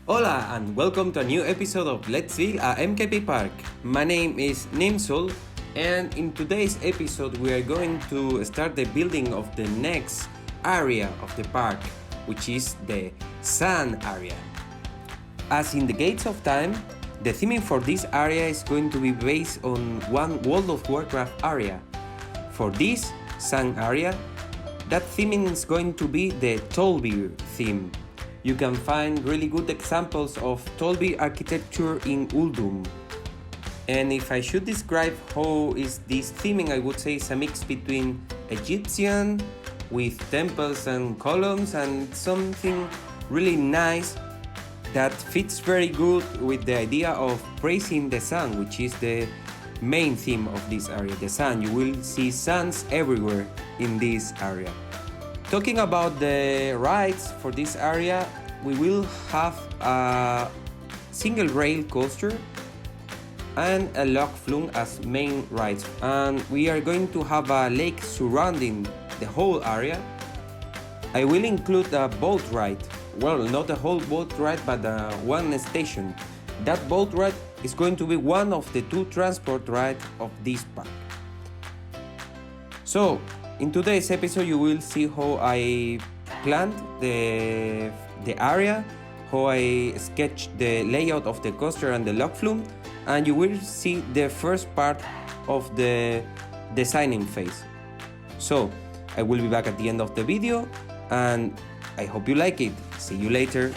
Hola and welcome to a new episode of Let's Build a MKP Park. My name is Nimsul and in today's episode we are going to start the building of the next area of the park, which is the sand area. As in the Gates of Time, the theming for this area is going to be based on one World of Warcraft area. For this sand area, that theming is going to be the Tallbeer theme. You can find really good examples of Tallbeer architecture in Uldum. And if I should describe how is this theming, I would say it's a mix between Egyptian with temples and columns and something really nice that fits very good with the idea of praising the sun, which is the main theme of this area, the sun. You will see suns everywhere in this area. Talking about the rides for this area, we will have a single rail coaster and a log flume as main rides, and we are going to have a lake surrounding the whole area. I will include a boat ride, well, not a whole boat ride but one station. That boat ride is going to be one of the two transport rides of this park. So in today's episode you will see how I planned the area, how I sketched the layout of the coaster and the log flume, and you will see the first part of the designing phase. So I will be back at the end of the video and I hope you like it. See you later.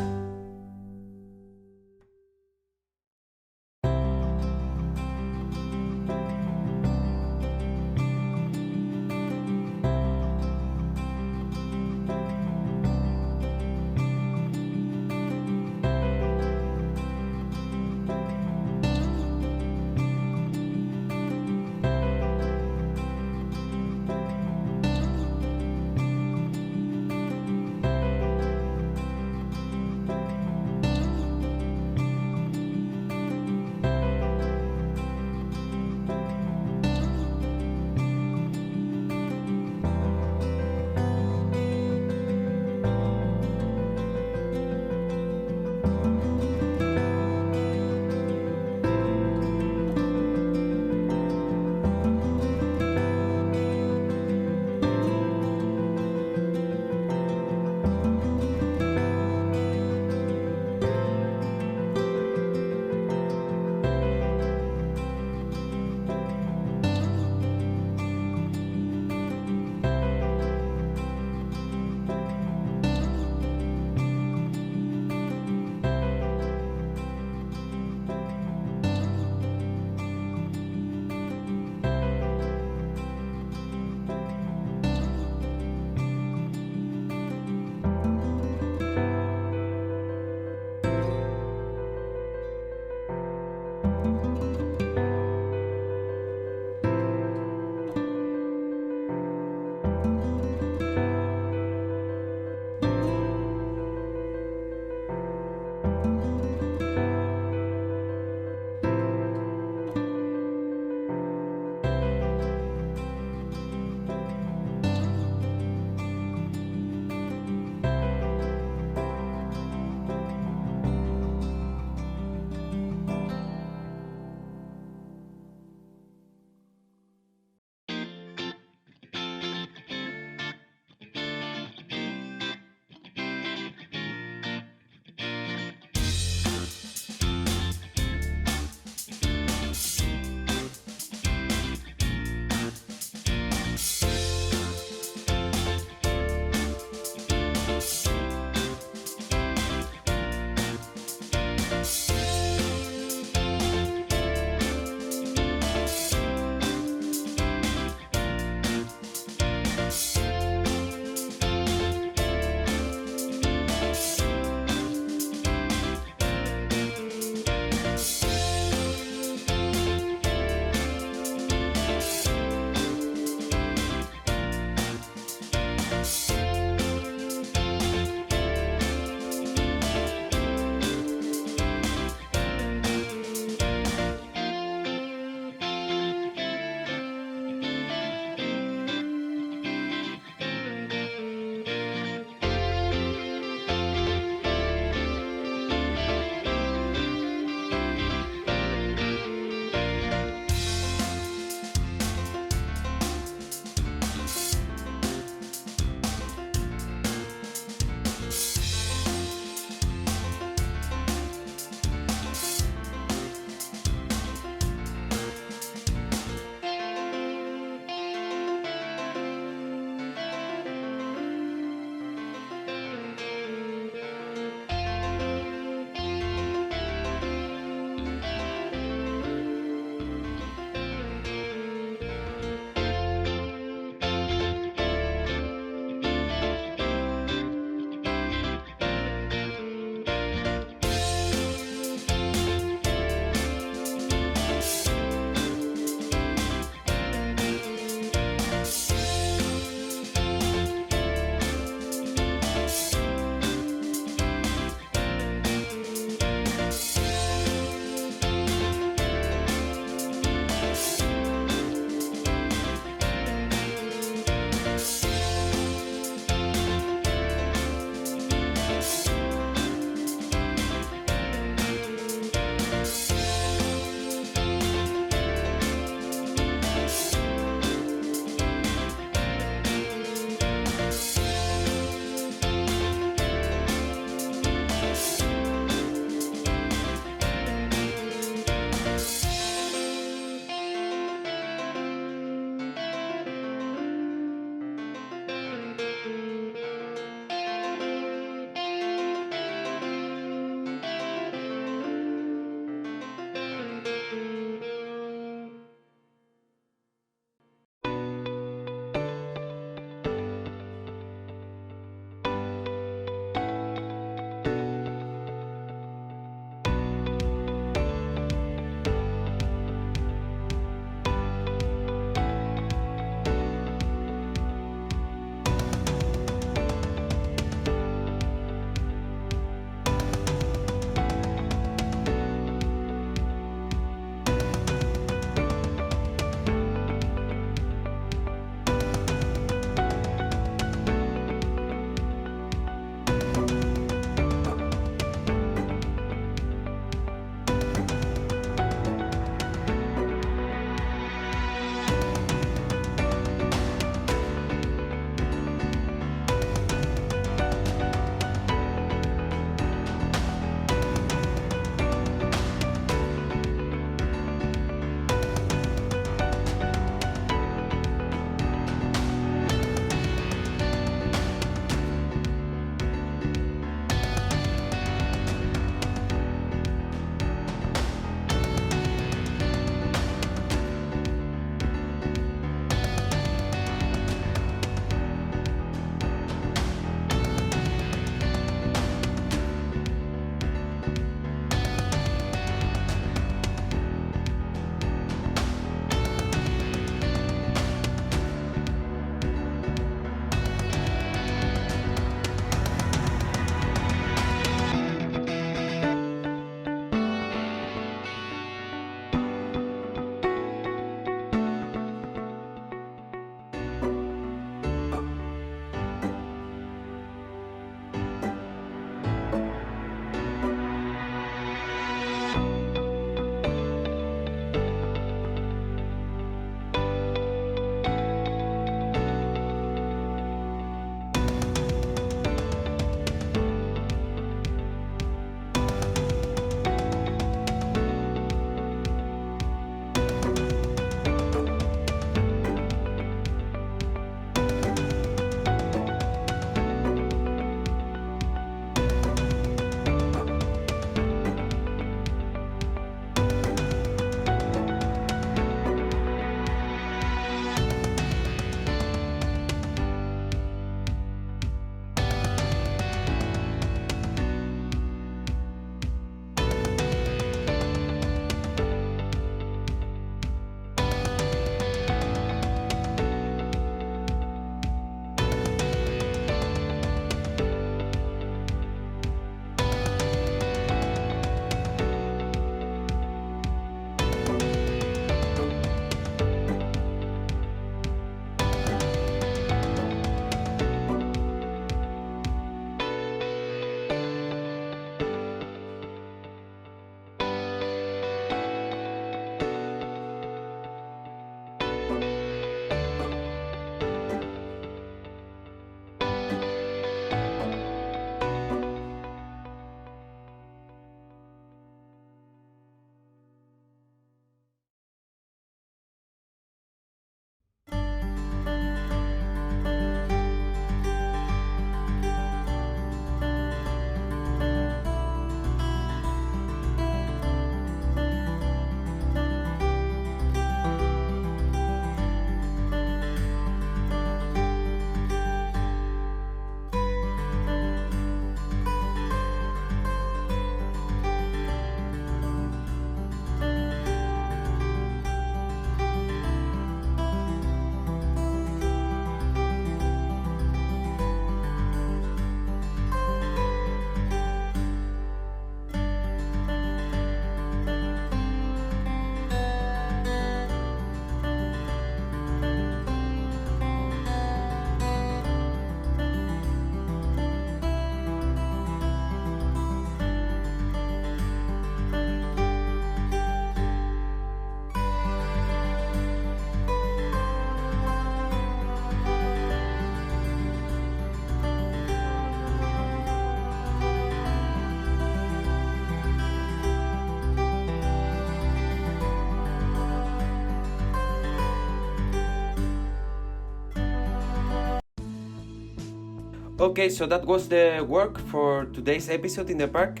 Okay, so that was the work for today's episode in the park.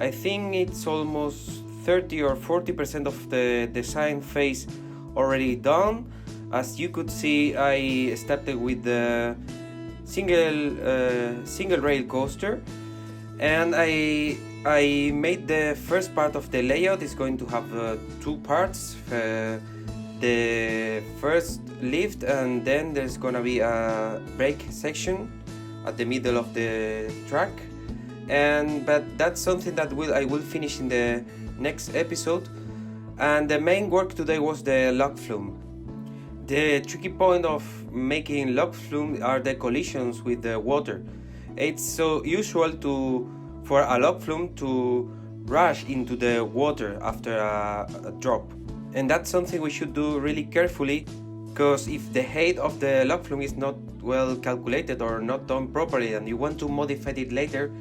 I think it's almost 30 or 40% of the design phase already done. As you could see, I started with the single rail coaster, and I made the first part of the layout. Is going to have two parts. The first lift, and then there's gonna be a brake section at the middle of the track. But that's something that I will finish in the next episode. And the main work today was the log flume. The tricky point of making log flume are the collisions with the water. It's so usual for a log flume to rush into the water after a drop, and that's something we should do really carefully, because if the height of the log flume is not well calculated or not done properly and you want to modify it later,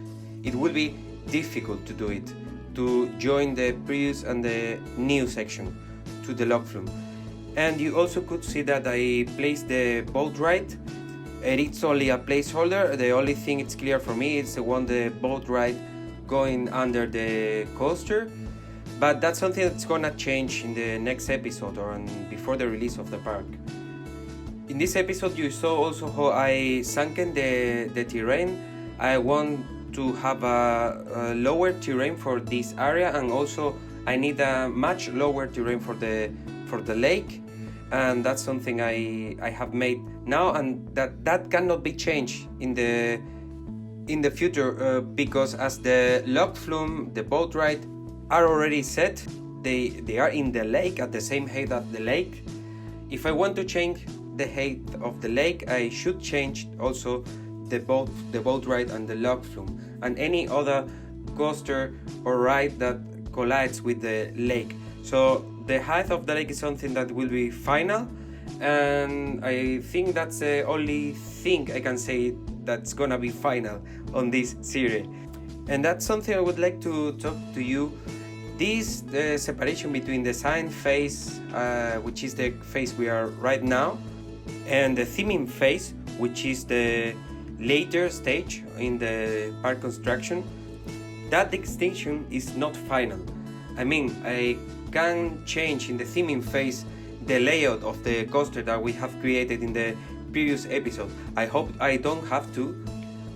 it will be difficult to do it, to join the previous and the new section to the log flume. And you also could see that I placed the boat ride, and it's only a placeholder. The only thing it's clear for me is the boat ride going under the coaster, but that's something that's gonna change in the next episode or before the release of the park. In this episode you saw also how I sunken the terrain. I want to have a lower terrain for this area, and also I need a much lower terrain for the lake, and that's something I have made now, and that cannot be changed in the future, because as the log flume, the boat ride are already set, they are in the lake at the same height as the lake. If I want to change the height of the lake, I should change also the boat ride and the log flume and any other coaster or ride that collides with the lake. So the height of the lake is something that will be final, and I think that's the only thing I can say that's gonna be final on this series. And that's something I would like to talk to you. This separation between the design phase, which is the phase we are right now, and the theming phase, which is the later stage in the park construction, that distinction is not final. I mean, I can change in the theming phase the layout of the coaster that we have created in the previous episode. I hope I don't have to,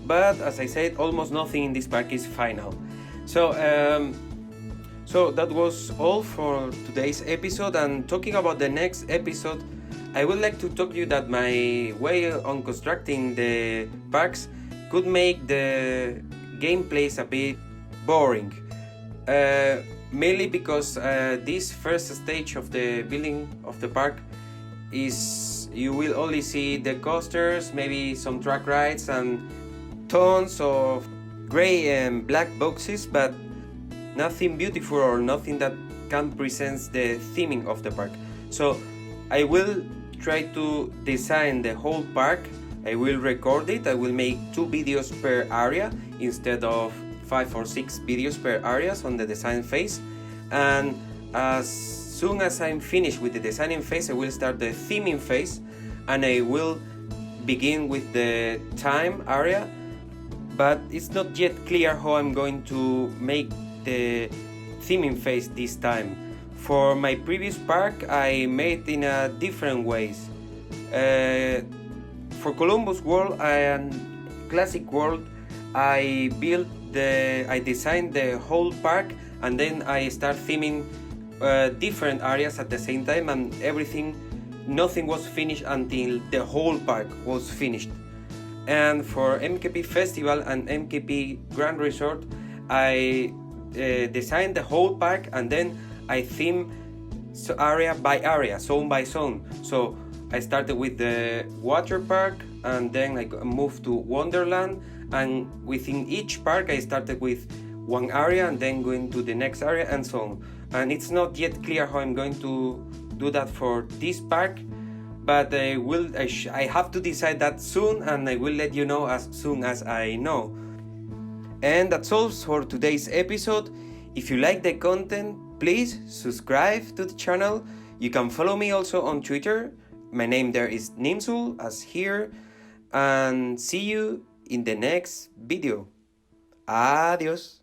but as I said, almost nothing in this park is final. So that was all for today's episode. And talking about the next episode, I would like to talk to you that my way on constructing the parks could make the gameplays a bit boring. Mainly because this first stage of the building of the park is you will only see the coasters, maybe some track rides and tons of gray and black boxes, but nothing beautiful or nothing that can present the theming of the park. So I will try to design the whole park. I will record it. I will make 2 videos per area instead of 5 or 6 videos per areas on the design phase. And as soon as I'm finished with the designing phase, I will start the theming phase, and I will begin with the time area. But it's not yet clear how I'm going to make the theming phase this time. For my previous park, I made in a different ways. For Columbus World and Classic World, I designed the whole park, and then I start theming different areas at the same time, and nothing was finished until the whole park was finished. And for MKP Festival and MKP Grand Resort, I designed the whole park, and then I theme area by area, zone by zone. So I started with the water park, and then I moved to Wonderland, and within each park I started with one area and then going to the next area and so on. And it's not yet clear how I'm going to do that for this park, but I have to decide that soon, and I will let you know as soon as I know. And that's all for today's episode. If you like the content, please subscribe to the channel. You can follow me also on Twitter. My name there is Nimsul, as here. And see you in the next video. Adiós.